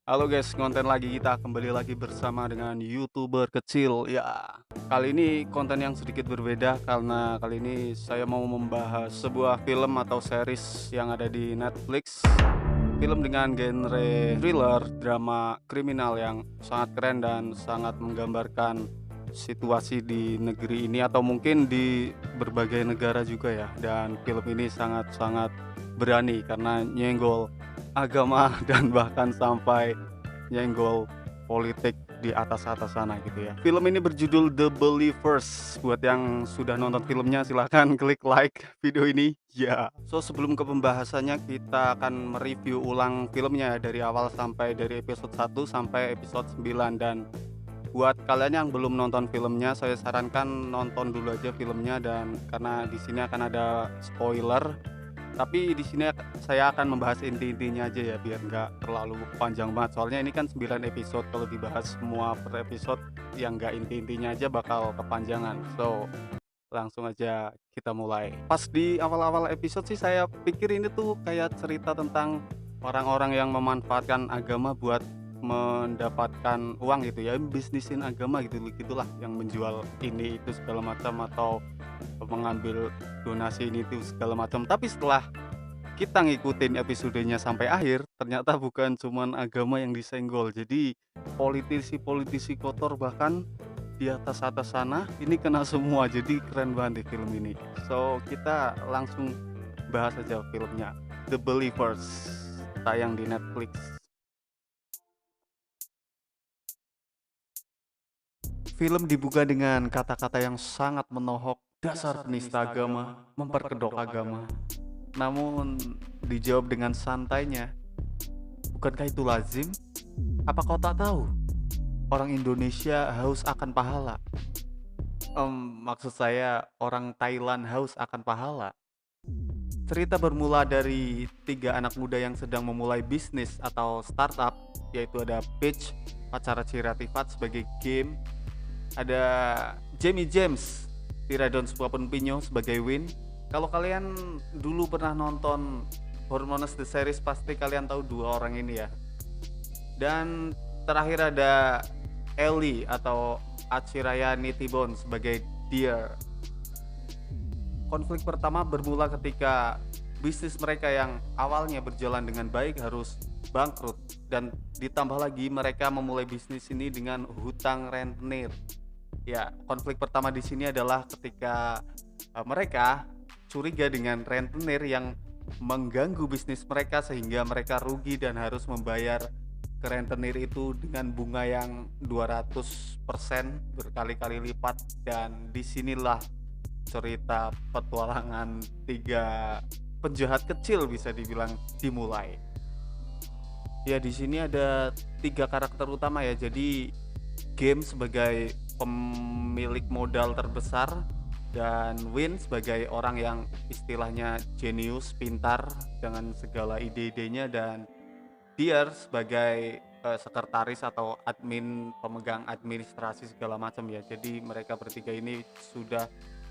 Halo guys, konten lagi kita kembali lagi bersama dengan YouTuber kecil. Ya, kali ini konten yang sedikit berbeda karena kali ini saya mau membahas sebuah film atau series yang ada di Netflix. Film dengan genre thriller, drama kriminal yang sangat keren dan sangat menggambarkan situasi di negeri ini atau mungkin di berbagai negara juga ya. Dan film ini sangat-sangat berani karena nyenggol agama dan bahkan sampai nyenggol politik di atas-atas sana gitu ya. Film ini berjudul The Believers. Buat yang sudah nonton filmnya silahkan klik like video ini. Ya. So sebelum ke pembahasannya kita akan mereview ulang filmnya dari awal sampai dari episode 1 sampai episode 9 dan buat kalian yang belum nonton filmnya saya sarankan nonton dulu aja filmnya dan karena di sini akan ada spoiler. Tapi di sini saya akan membahas inti-intinya aja ya biar nggak terlalu panjang banget. Soalnya ini kan 9 episode, kalau dibahas semua per episode yang nggak inti-intinya aja bakal kepanjangan. So, langsung aja kita mulai. Pas di awal-awal episode sih saya pikir ini tuh kayak cerita tentang orang-orang yang memanfaatkan agama buat mendapatkan uang gitu ya, bisnisin agama gitu gitulah, yang menjual ini itu segala macam atau mengambil donasi ini itu segala macam. Tapi setelah kita ngikutin episodenya sampai akhir, ternyata bukan cuman agama yang disenggol. Jadi politisi-politisi kotor bahkan di atas-atas sana ini kena semua. Jadi keren banget di film ini. So, kita langsung bahas aja filmnya. The Believers, tayang di Netflix. Film dibuka dengan kata-kata yang sangat menohok, dasar penista agama, memperkedok agama. Namun dijawab dengan santainya, bukankah itu lazim? Apa kau tak tahu? Orang Indonesia haus akan pahala. Maksud saya orang Thailand haus akan pahala. Cerita bermula dari tiga anak muda yang sedang memulai bisnis atau startup, yaitu ada Peach, pacara Ciratifat sebagai game, ada Jamie James, Tiradon Suapenpinyo sebagai Win. Kalau kalian dulu pernah nonton Hormones The Series pasti kalian tahu dua orang ini ya. Dan terakhir ada Ellie atau Achiraya Nitibon sebagai Dear. Konflik pertama bermula ketika bisnis mereka yang awalnya berjalan dengan baik harus bangkrut, dan ditambah lagi mereka memulai bisnis ini dengan hutang rentenir. Ya, konflik pertama di sini adalah ketika mereka curiga dengan rentenir yang mengganggu bisnis mereka sehingga mereka rugi dan harus membayar ke rentenir itu dengan bunga yang 200% berkali-kali lipat. Dan disinilah cerita petualangan tiga penjahat kecil bisa dibilang dimulai. Ya, di sini ada tiga karakter utama ya. Jadi Game sebagai pemilik modal terbesar dan Win sebagai orang yang istilahnya jenius, pintar dengan segala ide-idenya, dan Dear sebagai sekretaris atau admin, pemegang administrasi segala macam ya. Jadi mereka bertiga ini sudah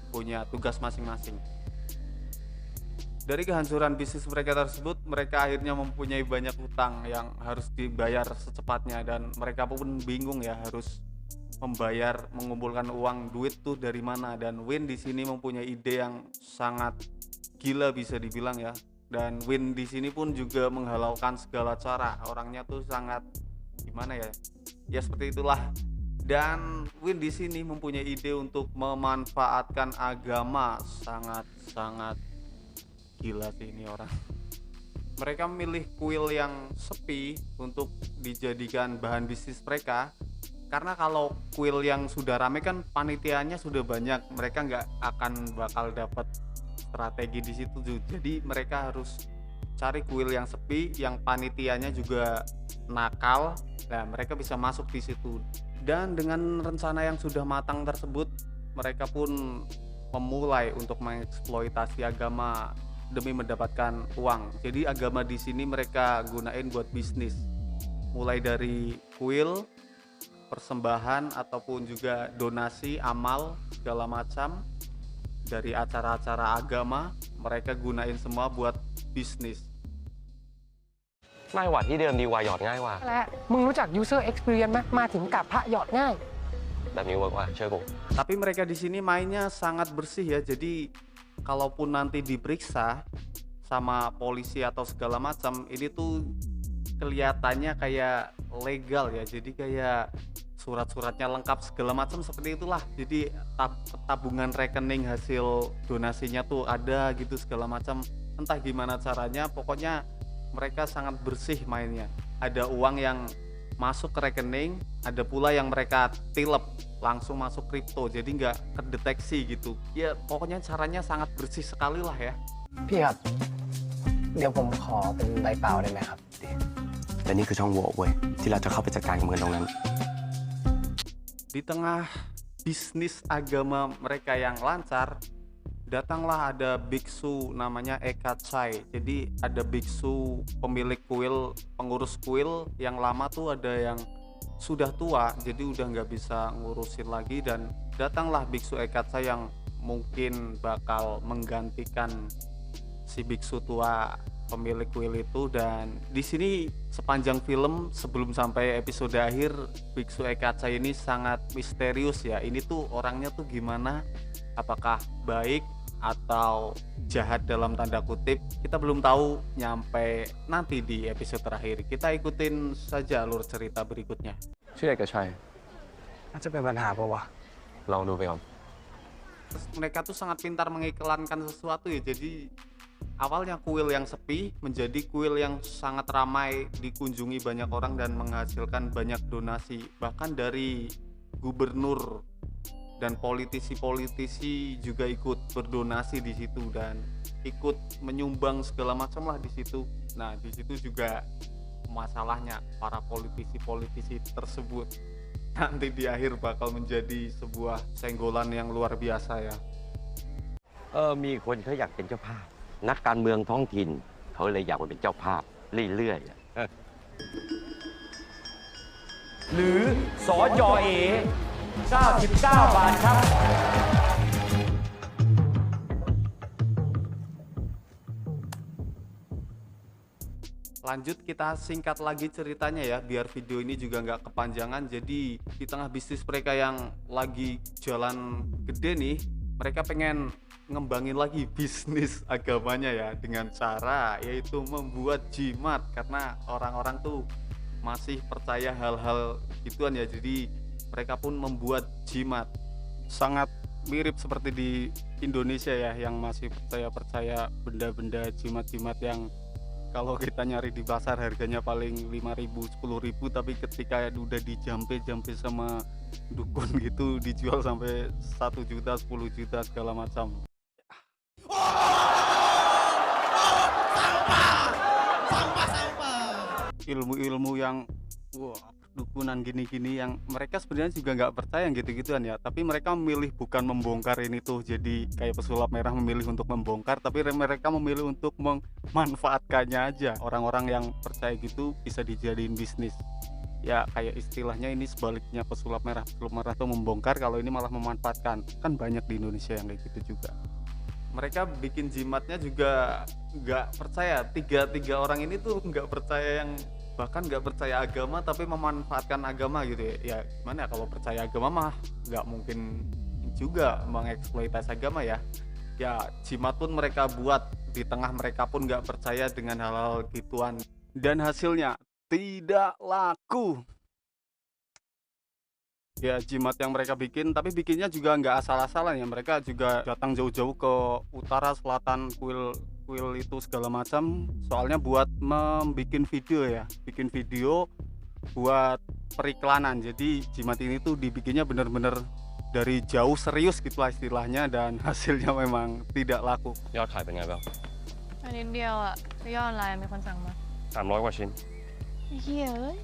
punya tugas masing-masing. Dari kehancuran bisnis mereka tersebut, mereka akhirnya mempunyai banyak utang yang harus dibayar secepatnya, dan mereka pun bingung ya harus mengumpulkan uang duit tuh dari mana. Dan Win di sini mempunyai ide yang sangat gila bisa dibilang ya. Dan Win di sini pun juga menghalaukan segala cara. Orangnya tuh sangat gimana ya? Ya seperti itulah. Dan Win di sini mempunyai ide untuk memanfaatkan agama, sangat-sangat gila sih ini orang. Mereka memilih kuil yang sepi untuk dijadikan bahan bisnis mereka, karena kalau kuil yang sudah rame kan panitianya sudah banyak, mereka nggak akan bakal dapat strategi di situ. Jadi mereka harus cari kuil yang sepi, yang panitianya juga nakal. Nah, mereka bisa masuk di situ. Dan dengan rencana yang sudah matang tersebut, mereka pun memulai untuk mengeksploitasi agama demi mendapatkan uang. Jadi agama di sini mereka gunain buat bisnis. Mulai dari kuil, persembahan ataupun juga donasi, amal segala macam dari acara-acara agama mereka gunain semua buat bisnis. ไม่หวัดที่เดิมดีกว่าหยอดง่ายกว่า และมึงรู้จัก user experience ไหมมาถึงกับพระหยอดง่าย แบบนี้เวิร์กว่าเชื่อกู Tapi mereka di sini mainnya sangat bersih ya. Jadi kalaupun nanti diperiksa sama polisi atau segala macam, ini tuh kelihatannya kayak legal ya. Jadi kayak surat-suratnya lengkap segala macam seperti itulah. Jadi tabungan rekening hasil donasinya tuh ada gitu segala macam. Entah gimana caranya, pokoknya mereka sangat bersih mainnya. Ada uang yang masuk ke rekening, ada pula yang mereka tilep langsung masuk kripto, jadi nggak kedeteksi gitu. Ya pokoknya caranya sangat bersih sekali lah ya. พี่ครับ เดี๋ยวผมขอเป็นใบเปล่าได้ไหมครับ แต่นี่คือช่องโหว่เว้ยที่เราจะเข้าไปจัดการกับเงินตรงนั้น Di tengah bisnis agama mereka yang lancar, datanglah ada biksu namanya Eka Chai. Jadi ada biksu pemilik kuil, pengurus kuil yang lama tuh ada yang sudah tua, jadi udah nggak bisa ngurusin lagi, dan datanglah biksu Eka Chai yang mungkin bakal menggantikan si biksu tua pemilik kuil itu. Dan di sini sepanjang film sebelum sampai episode akhir, biksu Eka Chai ini sangat misterius ya. Ini tuh orangnya tuh gimana, apakah baik atau jahat dalam tanda kutip, kita belum tahu nyampe nanti di episode terakhir. Kita ikutin saja alur cerita berikutnya. ชื่อเอกชัย น่าจะเป็นปัญหาปะวะ ลองดูไปก่อน Terus mereka tuh sangat pintar mengiklankan sesuatu ya. Jadi awalnya kuil yang sepi menjadi kuil yang sangat ramai, dikunjungi banyak orang dan menghasilkan banyak donasi. Bahkan dari gubernur dan politisi-politisi juga ikut berdonasi di situ dan ikut menyumbang segala macam lah di situ. Nah, di situ juga masalahnya para politisi-politisi tersebut nanti di akhir bakal menjadi sebuah senggolan yang luar biasa ya. มีคนเขาอยากเป็นเจ้าภาพ นักการเมืองท้องถิ่นเขาเลยอยากมาเป็นเจ้าภาพเรื่อยๆ หรือสจเอ99 บาทครับ Lanjut, kita singkat lagi ceritanya ya, biar video ini juga nggak kepanjangan. Jadi di tengah bisnis mereka yang lagi jalan gede nih, mereka pengen ngembangin lagi bisnis agamanya ya, dengan cara yaitu membuat jimat, karena orang-orang tuh masih percaya hal-hal gituan ya. Jadi mereka pun membuat jimat. Sangat mirip seperti di Indonesia ya, yang masih percaya benda-benda jimat-jimat yang kalau kita nyari di pasar harganya paling 5.000, 10.000, tapi ketika udah dijampe sama dukun gitu dijual sampai 1 juta, 10 juta segala macam. Ilmu-ilmu yang dukunan gini-gini yang mereka sebenarnya juga nggak percaya gitu-gituan ya, tapi mereka memilih bukan membongkar ini tuh. Jadi kayak pesulap merah memilih untuk membongkar, tapi mereka memilih untuk memanfaatkannya aja. Orang-orang yang percaya gitu bisa dijadiin bisnis ya, kayak istilahnya ini sebaliknya pesulap merah tuh membongkar, kalau ini malah memanfaatkan. Kan banyak di Indonesia yang kayak gitu juga. Mereka bikin jimatnya juga nggak percaya. Tiga orang ini tuh nggak percaya, yang bahkan nggak percaya agama tapi memanfaatkan agama gitu ya. Ya gimana ya, kalau percaya agama mah nggak mungkin juga mengeksploitasi agama ya. Ya jimat pun mereka buat di tengah mereka pun nggak percaya dengan hal-hal gituan, dan hasilnya tidak laku. Ya jimat yang mereka bikin, tapi bikinnya juga nggak asal-asalan ya. Mereka juga datang jauh-jauh ke utara, selatan, kuil itu segala macam, soalnya buat membikin video ya, bikin video buat periklanan. Jadi jimat ini tuh dibikinnya bener-bener dari jauh, serius gitulah istilahnya, dan hasilnya memang tidak laku. ยอดขายเป็นไงบ้าง อันนิดเดียวอะคือยอดออนไลน์มีคนสั่งมา 300 กว่าชิ้น เฮ้ยเอ้ย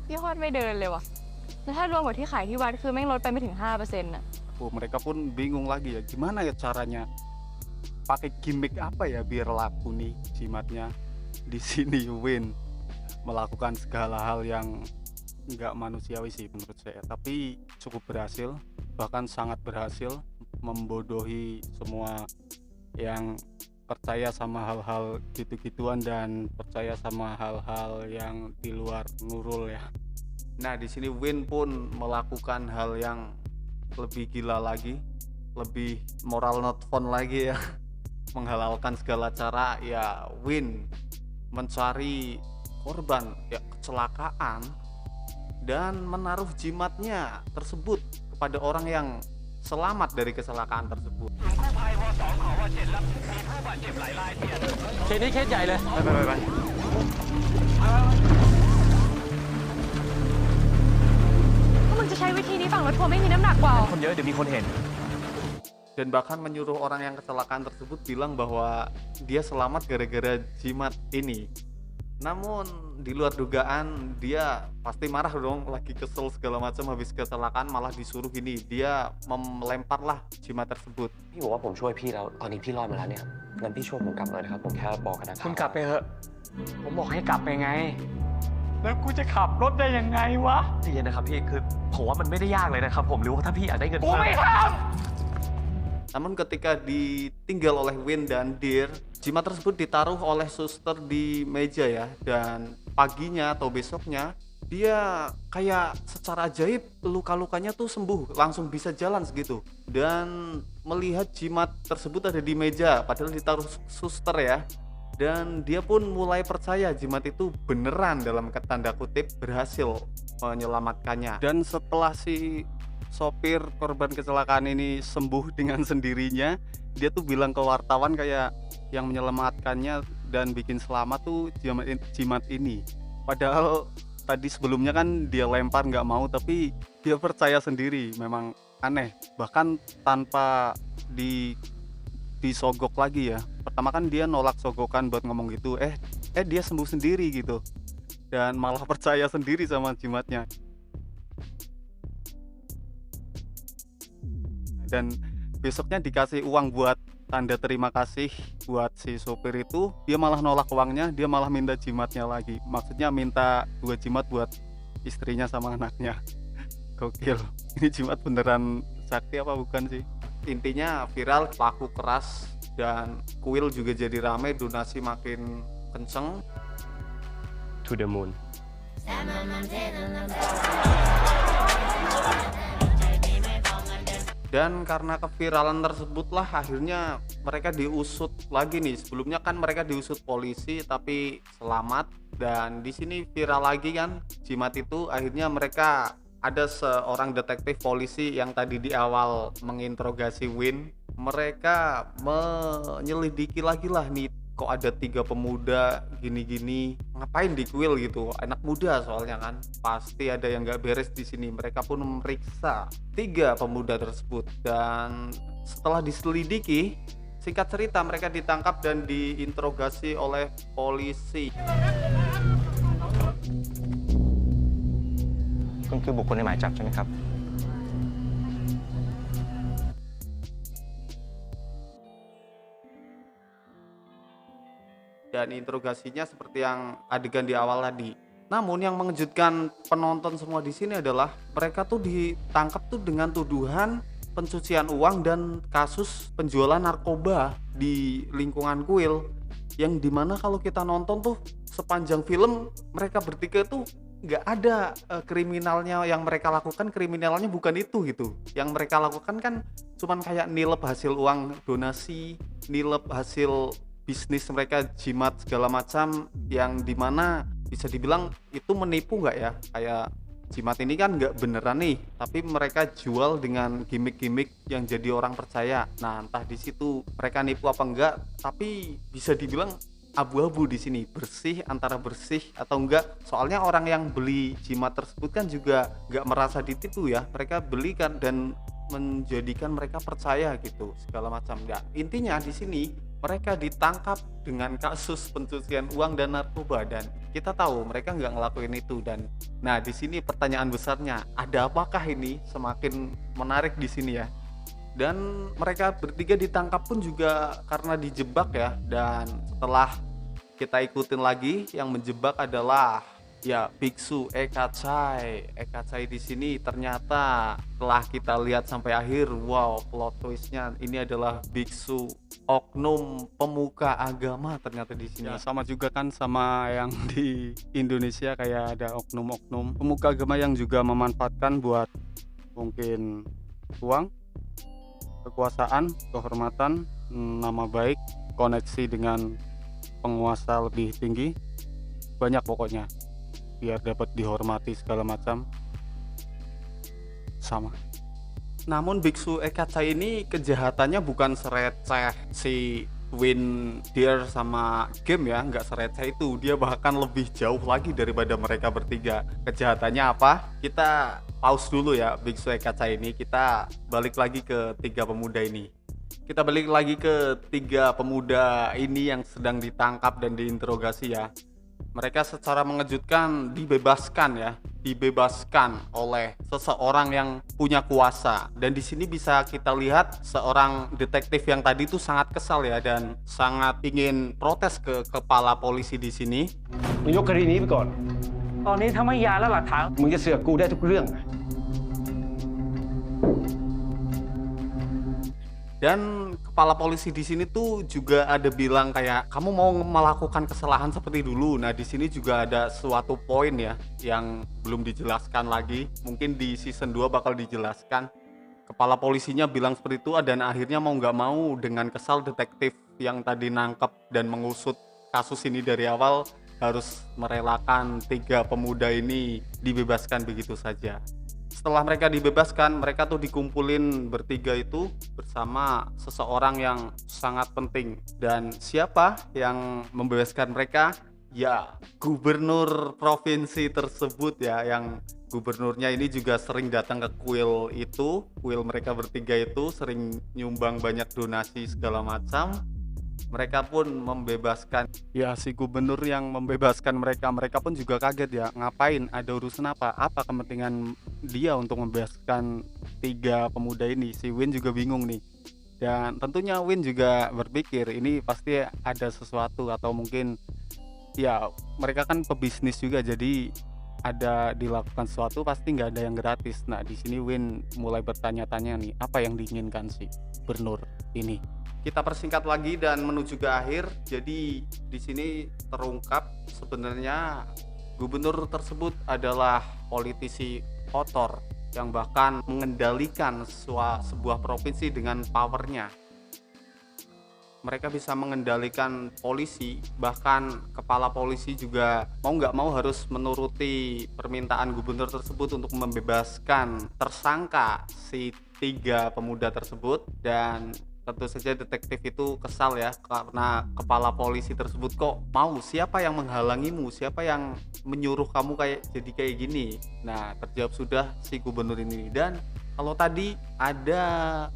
พี่ฮอดไม่เดินเลยว่ะแล้วถ้ารวมกับที่ขายที่วัดคือแม่งลดไปไม่ถึง 5% น่ะ Mereka pun bingung lagi ya, gimana ya caranya, pakai gimmick apa ya biar laku nih jimatnya. Di sini Win melakukan segala hal yang nggak manusiawi sih menurut saya, tapi cukup berhasil, bahkan sangat berhasil membodohi semua yang percaya sama hal-hal gitu-gituan dan percaya sama hal-hal yang di luar nurul ya. Nah, di sini Win pun melakukan hal yang lebih gila lagi, lebih moral not fun lagi ya. Menghalalkan segala cara ya. Win mencari korban ya kecelakaan dan menaruh jimatnya tersebut kepada orang yang selamat dari kecelakaan tersebut. เคสนี้เคสใหญ่เลย ไป ก็มึงจะใช้วิธีนี้ฝั่งรถทัวร์ไม่มีน้ำหนักกว่าเหรอ คนเยอะเดี๋ยวมีคนเห็น Dan bahkan menyuruh orang yang kecelakaan tersebut bilang bahwa dia selamat gara-gara jimat ini. Namun di luar dugaan dia pasti marah dong, lagi kesel segala macam habis kecelakaan malah disuruh ini. Dia melemparlah jimat tersebut. พี่บอกว่าผมช่วยพี่แล้วตอนนี้พี่รอดมาแล้วเนี่ยงั้นพี่ช่วยผมกลับหน่อยนะครับผมแค่บอกกันนะครั คุณกลับไปเถอะ ผมบอกให้กลับไปไง แล้วกูจะขับรถได้ยังไงวะ ใจเย็นนะครับพี่คือผมว่ามันไม่ได้ยากเลยนะครับผมรู้ว่าถ้าพี่อยากได้เงิน กูไม่ท Namun ketika ditinggal oleh Win dan Deer, jimat tersebut ditaruh oleh suster di meja ya. Dan paginya atau besoknya dia kayak secara ajaib luka-lukanya tuh sembuh, langsung bisa jalan segitu. Dan melihat jimat tersebut ada di meja padahal ditaruh suster ya. Dan dia pun mulai percaya jimat itu beneran dalam tanda kutip berhasil menyelamatkannya. Dan setelah si sopir korban kecelakaan ini sembuh dengan sendirinya, dia tuh bilang ke wartawan kayak yang menyelamatkannya dan bikin selamat tuh jimat ini. Padahal tadi sebelumnya kan dia lempar nggak mau, tapi dia percaya sendiri. Memang aneh, bahkan tanpa disogok lagi ya. Pertama kan dia nolak sogokan buat ngomong gitu, dia sembuh sendiri gitu, dan malah percaya sendiri sama jimatnya. Dan besoknya dikasih uang buat tanda terima kasih buat si sopir itu, dia malah nolak uangnya, dia malah minta jimatnya lagi. Maksudnya minta 2 jimat buat istrinya sama anaknya. Gokil. Ini jimat beneran sakti apa bukan sih? Intinya viral, laku keras, dan kuil juga jadi rame, donasi makin kenceng. To the moon. Dan karena keviralan tersebutlah akhirnya mereka diusut lagi nih. Sebelumnya kan mereka diusut polisi tapi selamat, dan di sini viral lagi kan jimat itu. Akhirnya mereka ada seorang detektif polisi yang tadi di awal menginterogasi Win. Mereka menyelidiki lagi lah nih, kok ada 3 pemuda gini-gini ngapain di kuil gitu, anak muda soalnya kan, pasti ada yang nggak beres di sini. Mereka pun memeriksa 3 pemuda tersebut, dan setelah diselidiki, singkat cerita mereka ditangkap dan diinterogasi oleh polisi. คุณคือบุคคลในหมายจับใช่ไหมครับ Dan interogasinya seperti yang adegan di awal tadi. Namun yang mengejutkan penonton semua di sini adalah mereka tuh ditangkap tuh dengan tuduhan pencucian uang dan kasus penjualan narkoba di lingkungan kuil, yang dimana kalau kita nonton tuh sepanjang film mereka bertiga tuh nggak ada kriminalnya yang mereka lakukan. Kriminalnya bukan itu gitu. Yang mereka lakukan kan cuman kayak nilep hasil uang donasi, nilep hasil bisnis mereka, jimat segala macam, yang dimana bisa dibilang itu menipu nggak ya. Kayak jimat ini kan nggak beneran nih, tapi mereka jual dengan gimmick-gimmick yang jadi orang percaya. Nah, entah di situ mereka nipu apa enggak, tapi bisa dibilang abu-abu di sini, bersih antara bersih atau enggak. Soalnya orang yang beli jimat tersebut kan juga nggak merasa ditipu ya, mereka belikan dan menjadikan mereka percaya gitu segala macam. Ya, intinya di sini mereka ditangkap dengan kasus pencucian uang dan narkoba, dan kita tahu mereka nggak ngelakuin itu. Dan nah, di sini pertanyaan besarnya, ada apakah ini? Semakin menarik di sini ya. Dan mereka bertiga ditangkap pun juga karena dijebak ya. Dan setelah kita ikutin lagi, yang menjebak adalah Ya, Biksu Eka Chai. Eka Chai di sini ternyata telah kita lihat sampai akhir, wow, plot twistnya ini adalah biksu oknum pemuka agama ternyata di sini. Ya, sama juga kan sama yang di Indonesia, kayak ada oknum-oknum pemuka agama yang juga memanfaatkan buat mungkin uang, kekuasaan, kehormatan, nama baik, koneksi dengan penguasa lebih tinggi, banyak pokoknya, biar dapat dihormati segala macam. Sama. Namun biksu Eka Chai ini kejahatannya bukan sereceh si Win Deer sama game ya, nggak sereceh itu. Dia bahkan lebih jauh lagi daripada mereka bertiga. Kejahatannya apa? Kita pause dulu ya biksu Eka Chai ini. Kita balik lagi ke tiga pemuda ini. Kita balik lagi ke tiga pemuda ini yang sedang ditangkap dan diinterogasi ya. Mereka secara mengejutkan dibebaskan oleh seseorang yang punya kuasa. Dan di sini bisa kita lihat seorang detektif yang tadi itu sangat kesal ya, dan sangat ingin protes ke kepala polisi di sini. มึงยกคดีนี้ไปก่อน ตอนนี้ทั้งพยานและหลักฐาน มึงจะเสือกกูได้ทุกเรื่อง Dan kepala polisi di sini tuh juga ada bilang kayak kamu mau melakukan kesalahan seperti dulu. Nah, di sini juga ada suatu poin ya yang belum dijelaskan lagi. Mungkin di season 2 bakal dijelaskan. Kepala polisinya bilang seperti itu, dan akhirnya mau nggak mau dengan kesal detektif yang tadi nangkep dan mengusut kasus ini dari awal harus merelakan tiga pemuda ini dibebaskan begitu saja. Setelah mereka dibebaskan, mereka tuh dikumpulin bertiga itu bersama seseorang yang sangat penting. Dan siapa yang membebaskan mereka? Ya, gubernur provinsi tersebut ya, yang gubernurnya ini juga sering datang ke kuil itu. Kuil mereka bertiga itu sering nyumbang banyak donasi segala macam. Mereka pun membebaskan. Ya, si gubernur yang membebaskan mereka pun juga kaget ya, ngapain, ada urusan apa kepentingan dia untuk membebaskan tiga pemuda ini. Si Win juga bingung nih, dan tentunya Win juga berpikir ini pasti ada sesuatu, atau mungkin ya mereka kan pebisnis juga, jadi ada dilakukan sesuatu, pasti nggak ada yang gratis. Nah, di sini Win mulai bertanya-tanya nih, apa yang diinginkan si gubernur ini. Kita persingkat lagi dan menuju ke akhir. Jadi di sini terungkap sebenarnya gubernur tersebut adalah politisi kotor yang bahkan mengendalikan sebuah provinsi dengan powernya. Mereka bisa mengendalikan polisi, bahkan kepala polisi juga mau nggak mau harus menuruti permintaan gubernur tersebut untuk membebaskan tersangka si tiga pemuda tersebut. Dan tentu saja detektif itu kesal ya, karena kepala polisi tersebut kok mau, siapa yang menghalangimu, siapa yang menyuruh kamu jadi kayak gini. Nah, terjawab sudah si gubernur ini. Dan kalau tadi ada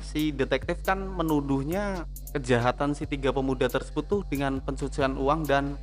si detektif kan menuduhnya kejahatan si tiga pemuda tersebut tuh dengan pencucian uang dan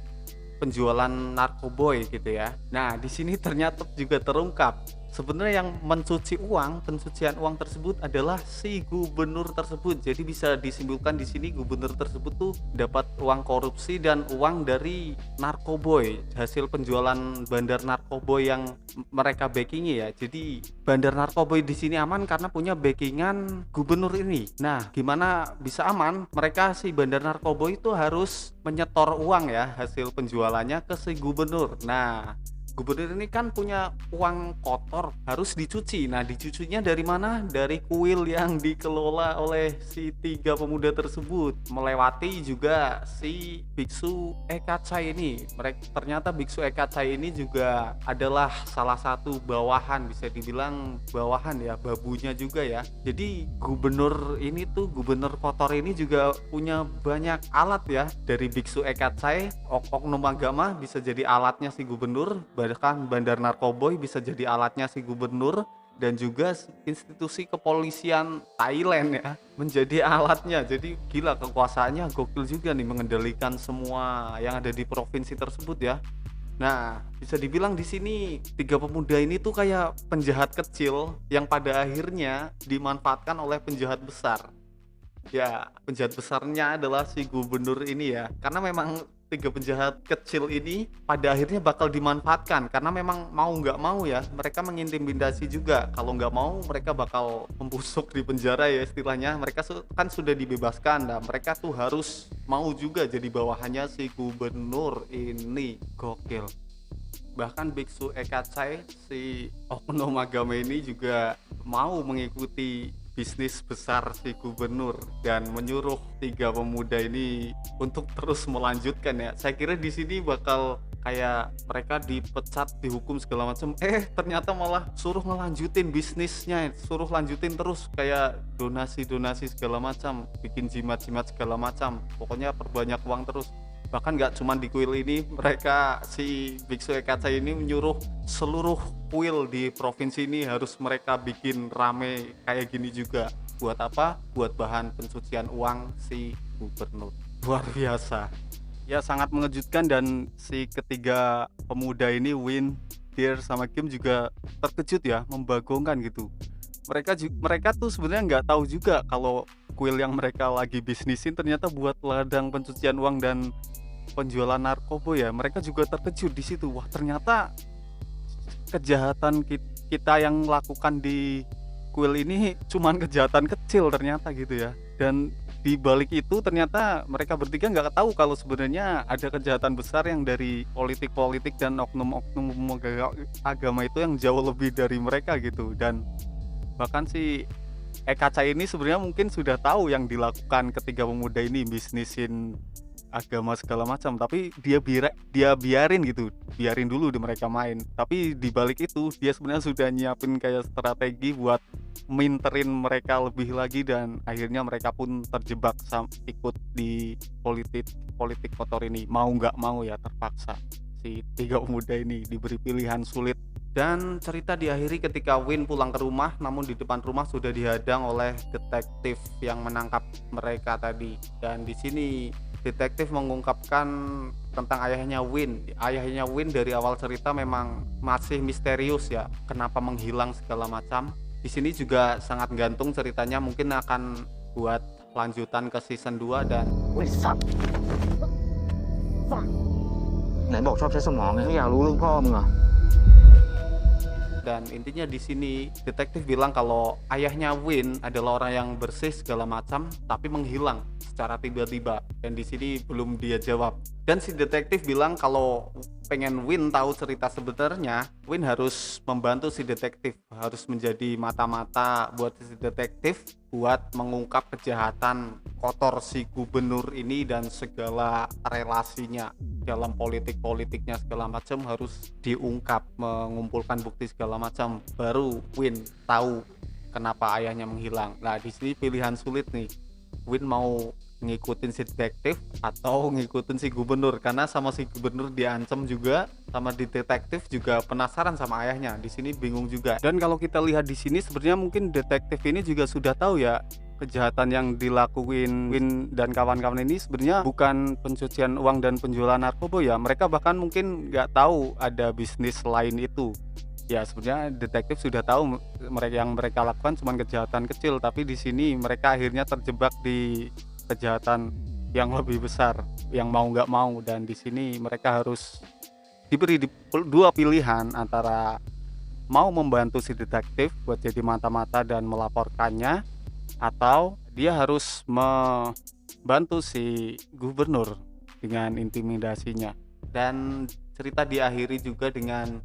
penjualan narkoboy gitu ya. Nah, di sini ternyata juga terungkap sebenarnya yang pencucian uang tersebut adalah si gubernur tersebut. Jadi bisa disimpulkan di sini gubernur tersebut tuh dapat uang korupsi dan uang dari narkoboy, hasil penjualan bandar narkoboy yang mereka backingi ya. Jadi bandar narkoboy di sini aman karena punya backingan gubernur ini. Nah, gimana bisa aman? Mereka si bandar narkoboy itu harus menyetor uang ya, hasil penjualannya ke si gubernur. Nah, gubernur ini kan punya uang kotor, harus dicuci. Nah, dicucinya dari mana? Dari kuil yang dikelola oleh si tiga pemuda tersebut, melewati juga si biksu Eka Chai ini. Ternyata biksu Eka Chai ini juga adalah salah satu bawahan, bisa dibilang bawahan ya, babunya juga ya. Jadi gubernur kotor ini juga punya banyak alat ya. Dari biksu Eka Chai, oknum agama bisa jadi alatnya si gubernur, bahkan bandar narkoboy bisa jadi alatnya si gubernur, dan juga institusi kepolisian Thailand ya menjadi alatnya. Jadi gila, kekuasaannya gokil juga nih, mengendalikan semua yang ada di provinsi tersebut ya. Nah, bisa dibilang di sini tiga pemuda ini tuh kayak penjahat kecil yang pada akhirnya dimanfaatkan oleh penjahat besar. Ya, penjahat besarnya adalah si gubernur ini ya, karena memang tiga penjahat kecil ini pada akhirnya bakal dimanfaatkan karena memang mau nggak mau ya mereka mengintimidasi juga. Kalau nggak mau mereka bakal membusuk di penjara ya istilahnya. Mereka kan sudah dibebaskan, nah mereka tuh harus mau juga jadi bawahannya si gubernur ini. Gokil. Bahkan Biksu Ekacai, si oknum agama ini juga mau mengikuti bisnis besar si gubernur dan menyuruh tiga pemuda ini untuk terus melanjutkan ya. Saya kira di sini bakal kayak mereka dipecat, dihukum segala macam. Ternyata malah suruh ngelanjutin bisnisnya, suruh lanjutin terus kayak donasi segala macam, bikin jimat segala macam. Pokoknya perbanyak uang terus. Bahkan nggak cuma di kuil ini, mereka si Biksu Ekacai ini menyuruh seluruh kuil di provinsi ini harus mereka bikin rame kayak gini juga. Buat apa? Buat bahan pencucian uang si gubernur. Luar biasa. Ya sangat mengejutkan dan si ketiga pemuda ini Win, Deer sama Kim juga terkejut ya, membagongkan gitu. Mereka tuh sebenarnya nggak tahu juga kalau kuil yang mereka lagi bisnisin ternyata buat ladang pencucian uang dan penjualan narkoba ya. Mereka juga terkejut di situ. Wah, ternyata kejahatan kita yang lakukan di kuil ini cuman kejahatan kecil ternyata gitu ya. Dan di balik itu ternyata mereka bertiga nggak tahu kalau sebenarnya ada kejahatan besar yang dari politik dan oknum-oknum agama itu yang jauh lebih dari mereka gitu. Dan bahkan si Ekacai ini sebenarnya mungkin sudah tahu yang dilakukan ketiga pemuda ini, bisnisin agama segala macam, tapi dia biarin gitu, biarin dulu di mereka main. Tapi di balik itu dia sebenarnya sudah nyiapin kayak strategi buat minterin mereka lebih lagi dan akhirnya mereka pun terjebak ikut di politik kotor ini. Mau nggak mau ya terpaksa si tiga pemuda ini diberi pilihan sulit. Dan cerita diakhiri ketika Win pulang ke rumah, namun di depan rumah sudah dihadang oleh detektif yang menangkap mereka tadi. Dan di sini detektif mengungkapkan tentang ayahnya Win. Ayahnya Win dari awal cerita memang masih misterius ya, kenapa menghilang segala macam. Di sini juga sangat gantung ceritanya, mungkin akan buat lanjutan ke season 2 dan ไหนบอกชอบใช้สมองไงไม่อยากรู้เรื่องพ่อมึงเหรอ dan intinya di sini detektif bilang kalau ayahnya Win adalah orang yang bersih segala macam tapi menghilang secara tiba-tiba dan di sini belum dia jawab. Dan si detektif bilang kalau pengen Win tahu cerita sebenarnya, Win harus membantu si detektif, harus menjadi mata-mata buat si detektif buat mengungkap kejahatan kotor si gubernur ini dan segala relasinya dalam politiknya segala macam harus diungkap, mengumpulkan bukti segala macam, baru Win tahu kenapa ayahnya menghilang. Nah di sini pilihan sulit nih, Win mau ngikutin si detektif atau ngikutin si gubernur, karena sama si gubernur diancam juga, sama di detektif juga penasaran sama ayahnya. Di sini bingung juga. Dan kalau kita lihat di sini sebenarnya mungkin detektif ini juga sudah tahu ya kejahatan yang dilakuin Win dan kawan-kawan ini sebenarnya bukan pencucian uang dan penjualan narkoba ya. Mereka bahkan mungkin nggak tahu ada bisnis lain itu. Ya sebenarnya detektif sudah tahu yang mereka lakukan cuma kejahatan kecil, tapi di sini mereka akhirnya terjebak di kejahatan yang lebih besar, yang mau nggak mau. Dan di sini mereka harus diberi dua pilihan antara mau membantu si detektif buat jadi mata-mata dan melaporkannya, atau dia harus membantu si gubernur dengan intimidasinya. Dan cerita diakhiri juga dengan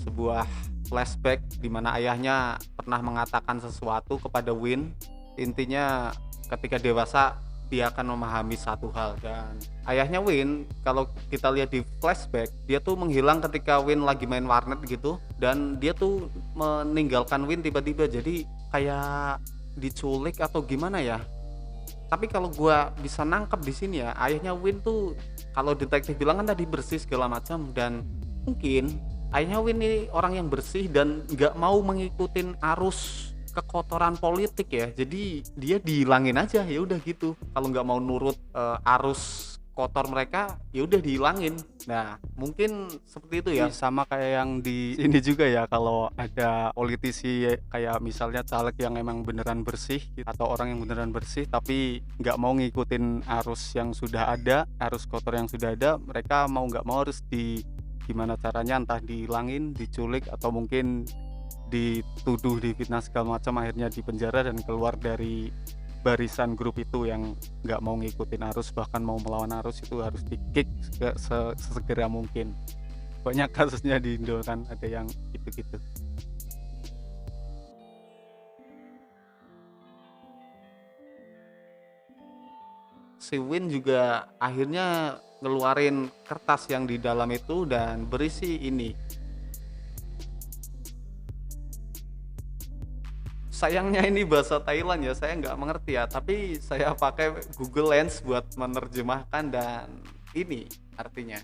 sebuah flashback di mana ayahnya pernah mengatakan sesuatu kepada Win. Intinya ketika dewasa dia akan memahami satu hal. Dan ayahnya Win, kalau kita lihat di flashback, dia tuh menghilang ketika Win lagi main warnet gitu, dan dia tuh meninggalkan Win tiba-tiba, jadi kayak diculik atau gimana ya. Tapi kalau gua bisa nangkep di sini ya, ayahnya Win tuh kalau detektif bilang kan tadi bersih segala macam, dan mungkin ayahnya Win ini orang yang bersih dan nggak mau mengikutin arus kekotoran politik ya, jadi dia dihilangin aja ya udah gitu. Kalau nggak mau nurut arus kotor mereka ya udah dihilangin. Nah mungkin seperti itu ya. Sama kayak yang di ini juga ya, kalau ada politisi kayak misalnya caleg yang emang beneran bersih gitu, atau orang yang beneran bersih tapi nggak mau ngikutin arus yang sudah ada, arus kotor yang sudah ada, mereka mau nggak mau harus gimana caranya, entah dihilangin, diculik, atau mungkin dituduh, difitnah segala macam, akhirnya dipenjara dan keluar dari barisan grup itu yang nggak mau ngikutin arus, bahkan mau melawan arus, itu harus di-kick sesegera mungkin. Banyak kasusnya di Indo kan, ada yang gitu-gitu. Si Win juga akhirnya ngeluarin kertas yang di dalam itu dan berisi ini. Sayangnya ini bahasa Thailand ya, saya nggak mengerti ya, tapi saya pakai Google Lens buat menerjemahkan dan ini artinya.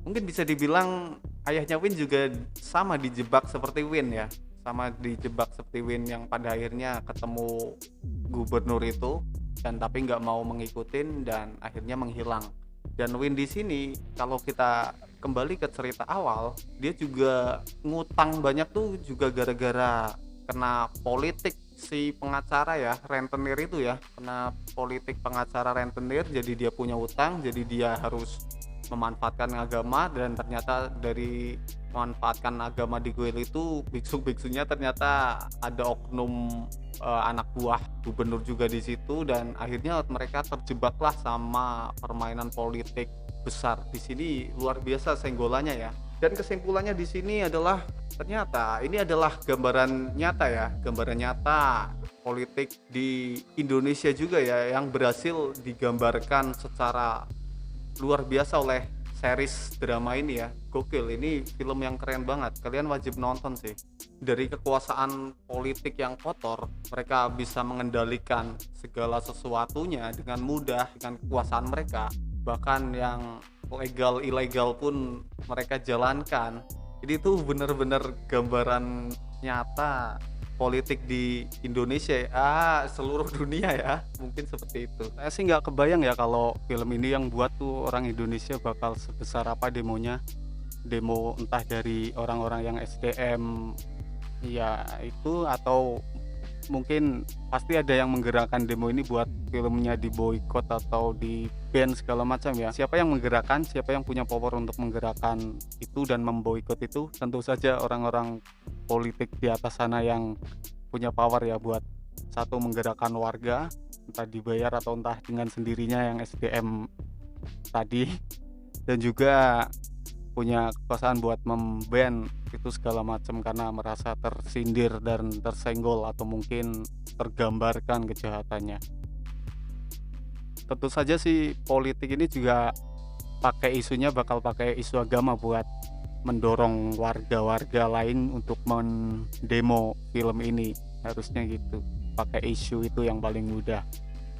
Mungkin bisa dibilang ayahnya Win juga sama dijebak seperti Win ya, sama dijebak seperti Win yang pada akhirnya ketemu gubernur itu dan tapi nggak mau mengikutin dan akhirnya menghilang. Dan Win di sini kalau kita kembali ke cerita awal, dia juga ngutang banyak tuh juga gara-gara kena politik si pengacara ya, rentenir itu ya, kena politik pengacara rentenir, jadi dia punya utang, jadi dia harus memanfaatkan agama, dan ternyata dari memanfaatkan agama di kuil itu biksu-biksunya ternyata ada oknum anak buah gubernur juga di situ, dan akhirnya mereka terjebaklah sama permainan politik besar. Di sini luar biasa senggolannya ya. Dan kesimpulannya di sini adalah ternyata ini adalah gambaran nyata ya, gambaran nyata politik di Indonesia juga ya, yang berhasil digambarkan secara luar biasa oleh series drama ini ya. Gokil, ini film yang keren banget, kalian wajib nonton sih. Dari kekuasaan politik yang kotor, mereka bisa mengendalikan segala sesuatunya dengan mudah dengan kekuasaan mereka, bahkan yang legal ilegal pun mereka jalankan. Jadi itu bener-bener gambaran nyata politik di Indonesia ya, seluruh dunia ya, mungkin seperti itu. Saya sih nggak kebayang ya kalau film ini yang buat tuh orang Indonesia bakal sebesar apa demonya. Demo entah dari orang-orang yang SDM ya itu, atau mungkin pasti ada yang menggerakkan demo ini buat filmnya diboikot atau di ban segala macam ya. Siapa yang menggerakkan, siapa yang punya power untuk menggerakkan itu dan memboikot itu? Tentu saja orang-orang politik di atas sana yang punya power ya, buat satu menggerakkan warga, entah dibayar atau entah dengan sendirinya yang SDM tadi, dan juga punya kekuasaan buat memban itu segala macam karena merasa tersindir dan tersenggol atau mungkin tergambarkan kejahatannya. Tentu saja sih politik ini juga pakai isunya, bakal pakai isu agama buat mendorong warga-warga lain untuk mendemo film ini, harusnya gitu. Pakai isu itu yang paling mudah,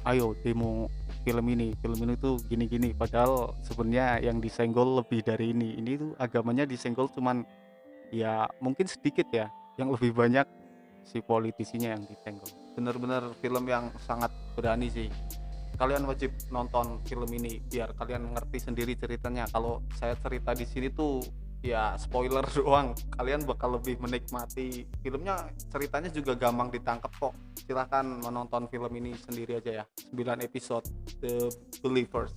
ayo demo film ini tuh gini-gini, padahal sebenarnya yang disenggol lebih dari ini tuh agamanya disenggol cuman ya mungkin sedikit ya, yang lebih banyak si politisinya yang disenggol. Bener-bener film yang sangat berani sih, kalian wajib nonton film ini biar kalian ngerti sendiri ceritanya. Kalau saya cerita di sini tuh ya spoiler doang, kalian bakal lebih menikmati filmnya. Ceritanya juga gampang ditangkap kok, silahkan menonton film ini sendiri aja ya. 9 episode The Believers.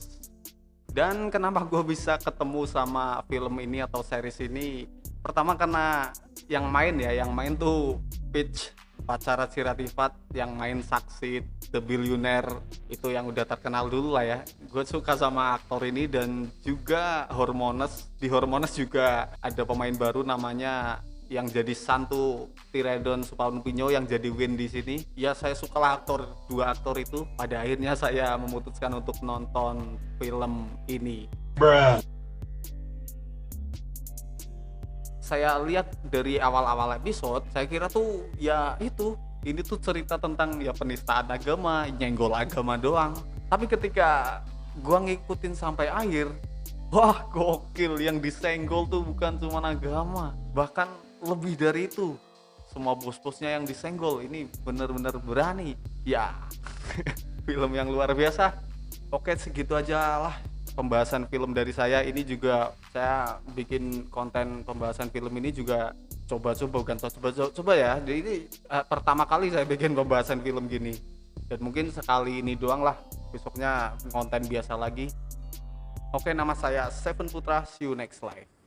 Dan kenapa gue bisa ketemu sama film ini atau series ini? Pertama karena yang main tuh Peach, pacara Siratifat, yang main Saksit, The Billionaire, itu yang udah terkenal dulu lah ya. Gue suka sama aktor ini, dan juga Hormones. Di Hormones juga ada pemain baru namanya yang jadi Santu Tiredon Supanumpinyo yang jadi Win di sini. Ya saya sukalah dua aktor itu. Pada akhirnya saya memutuskan untuk nonton film ini. Saya lihat dari awal-awal episode, saya kira tuh ya itu, ini tuh cerita tentang ya penistaan agama, nyenggol agama doang. Tapi ketika gua ngikutin sampai akhir, wah gokil, yang disenggol tuh bukan cuma agama, bahkan lebih dari itu. Semua bos-bosnya yang disenggol, ini bener-bener berani. Ya, film yang luar biasa. Oke, segitu aja lah pembahasan film dari saya. Ini juga saya bikin konten pembahasan film ini juga coba-coba, bukan coba ya. Jadi ini pertama kali saya bikin pembahasan film gini. Dan mungkin sekali ini doang lah. Besoknya konten biasa lagi. Oke, nama saya Seven Putra. See you next live.